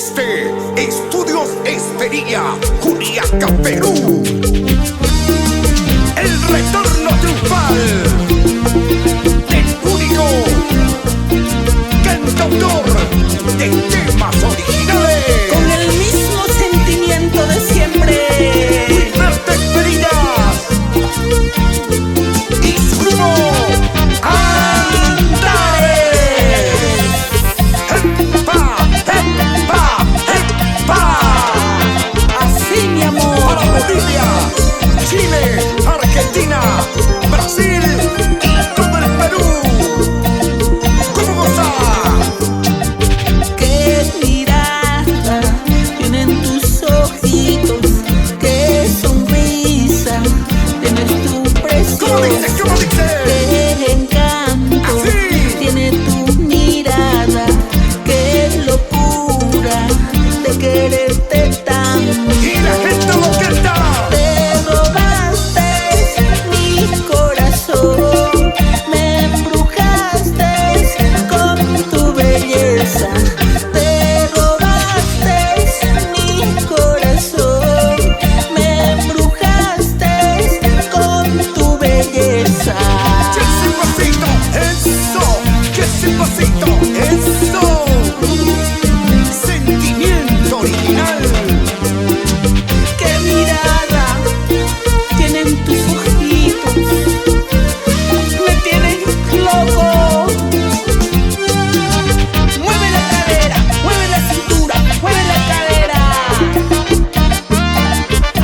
Desde Estudios Esperilla, Juliaca, Perú, el retorno triunfal del único cantautor de temas originales, con el mismo sentimiento de siempre. Wilberto Esperillas y su grupo Antares. ¡Epa! ¡Epa! ¡Epa! Así, mi amor. Para Bolivia, Chile, Argentina, Brasil y todo el Perú. ¿Cómo gozar? Qué mirada tienen tus ojitos, qué sonrisa tienes tu ¿Cómo dice? preciosa, ¿Cómo dice? qué encanto Así. tiene tu mirada, qué locura de quererte tanto. Y la gente lo canta. Te robaste mi corazón, me embrujaste con tu belleza. Te robaste mi corazón, me embrujaste con tu belleza. Que ese pasito, eso. Que ese pasito, eso. Sentimiento original. Qué mirada tienen tus ojitos, me tienen loco. Mueve la cadera, mueve la cintura, mueve la cadera.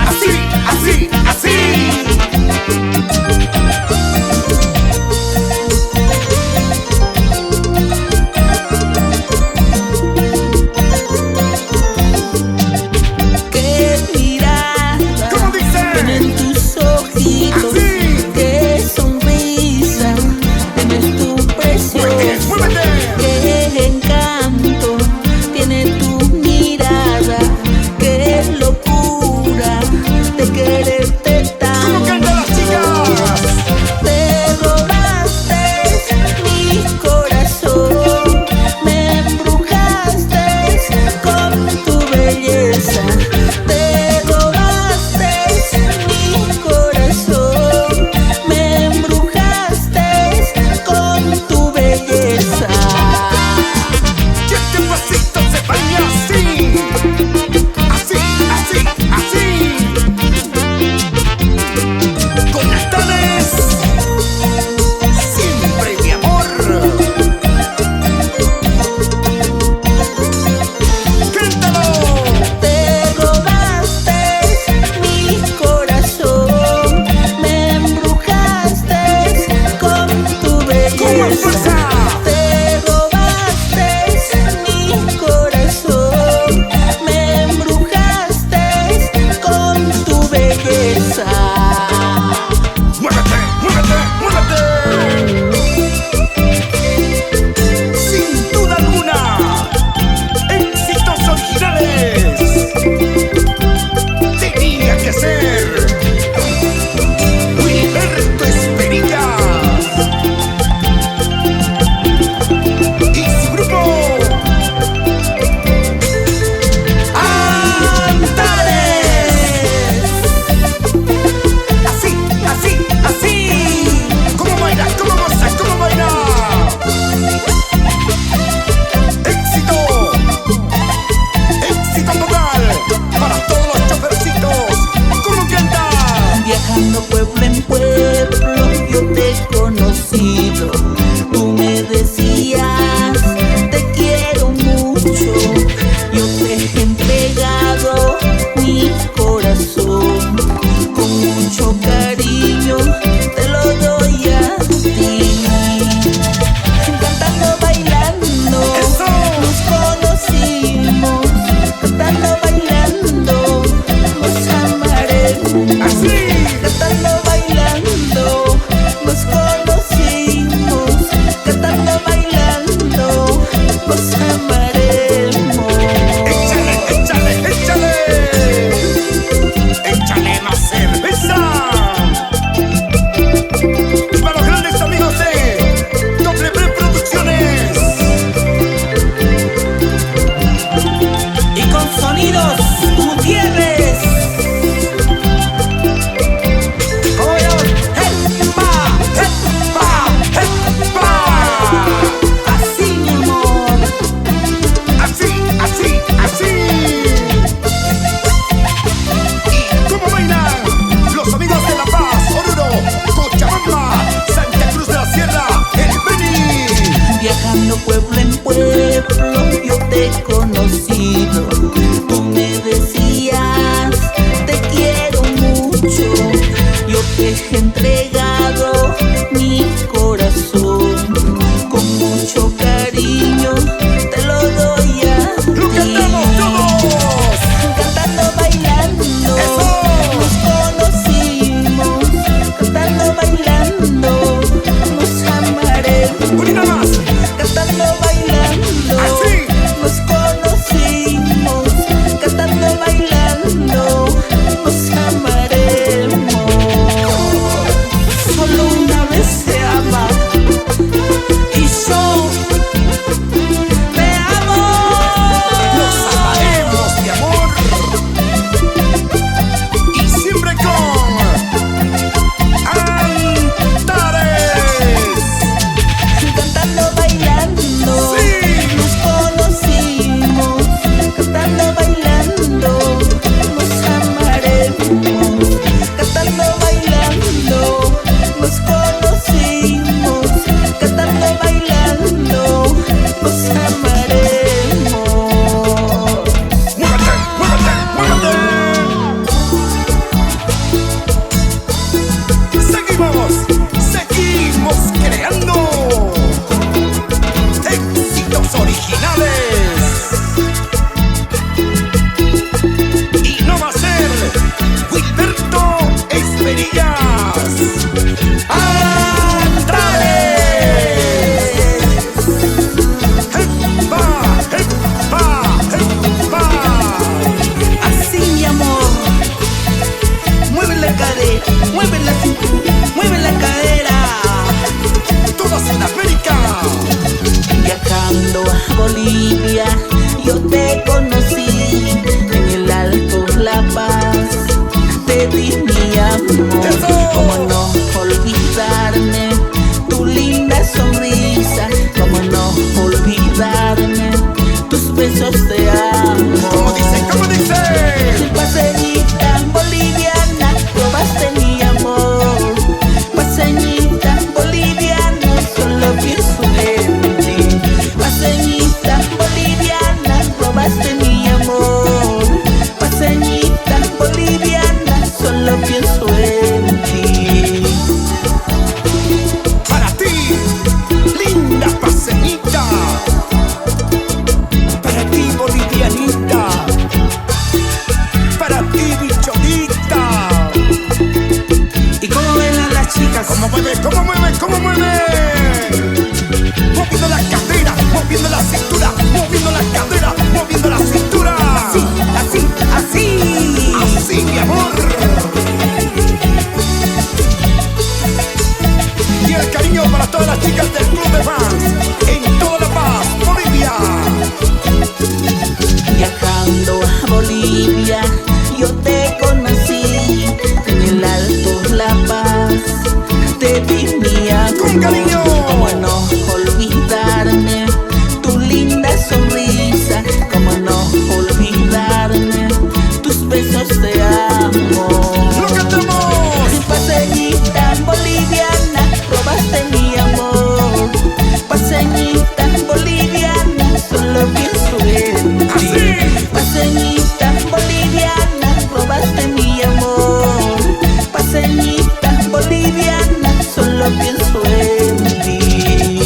Así, así, así. pueblo en pueblo yo te he conocido. Tú me decías, te quiero mucho, yo te he entregado mi corazón. Con mucho cariño te lo doy a ti. ¡Lo cantamos todos! Cantando, bailando, ¡Eso! nos conocimos. Cantando, bailando, nos amaremos. ¡Una más! Cantando, bailando, ¡Así! nos conocimos. Cantando, bailando, nos amaremos. Solo una vez se ama y yo te amo. ¡Nos amaremos, mi amor! Y siempre con Antares. Cantando, bailando, Sí. nos conocimos. Cantando, bailando, nos amaremos. Cantando, bailando, nos conocimos. Cantando, bailando, nos amaremos. ¡Muévete, muévete, muévete! Seguimos creando éxitos originales. Y no va a ser Wilberto Esperillas. ¡Andrade! ¡Epa, epa, epa! Así, mi amor, mueve la cadera, mueve la cintura, mueve la cadera. ¡Toda Sudamérica! Viajando a Bolivia, yo te conocí en el Alto La Paz. Te di mi amor, ¡Eso! cómo no olvidarme tu linda sonrisa, cómo no olvidarme tus besos, te amo. ¿Cómo dice? ¿Cómo dice? Paseñita boliviana, robaste mi amor. Paseñita boliviana, solo pienso en ti. Paseñita boliviana, robaste mi amor. Paseñita boliviana, solo pienso en ti. Para ti, linda paseñita. Para ti, bolivianita. Para ti, bichonita. ¿Y cómo ven a las chicas? ¿Cómo mueve? ¿Cómo mueve? ¿Cómo mueve? Moviendo la cadera, moviendo la cintura, moviendo la cadera, moviendo la cintura. Así, así, así. Así, mi amor. Y el cariño para todas las chicas del Club de Fans en toda La Paz, Bolivia. Viajando a Bolivia, yo te conocí en el Alto La Paz. Te di mi amor, Con cariño. cómo no olvidarme tu linda sonrisa, cómo no olvidarme tus besos, te amo. ¡Lo cantamos! Paseñita boliviana, robaste mi amor. Paseñita boliviana, solo pienso en ti. Así. Paseñita boliviana, robaste mi amor. Paseñita boliviana, solo pienso en ti.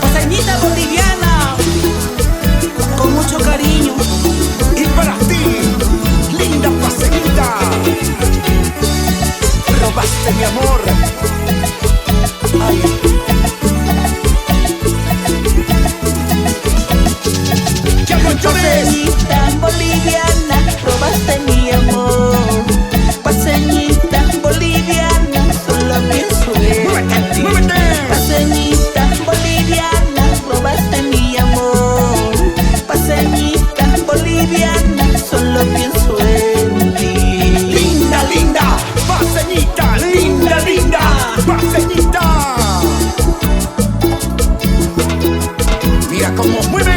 Paseñita boliviana, con mucho cariño. Y para ti, linda paseñita, robaste mi amor. Ay. ¡Ya no llores! Paseñita boliviana, robaste mi amor. Paseñita boliviana, solo pienso en ¡Muévete, ti. muévete! Paseñita boliviana, robaste mi amor. Paseñita boliviana, solo pienso en ti. Linda, linda, paseñita, linda, linda, paseñita. Mira cómo mueve.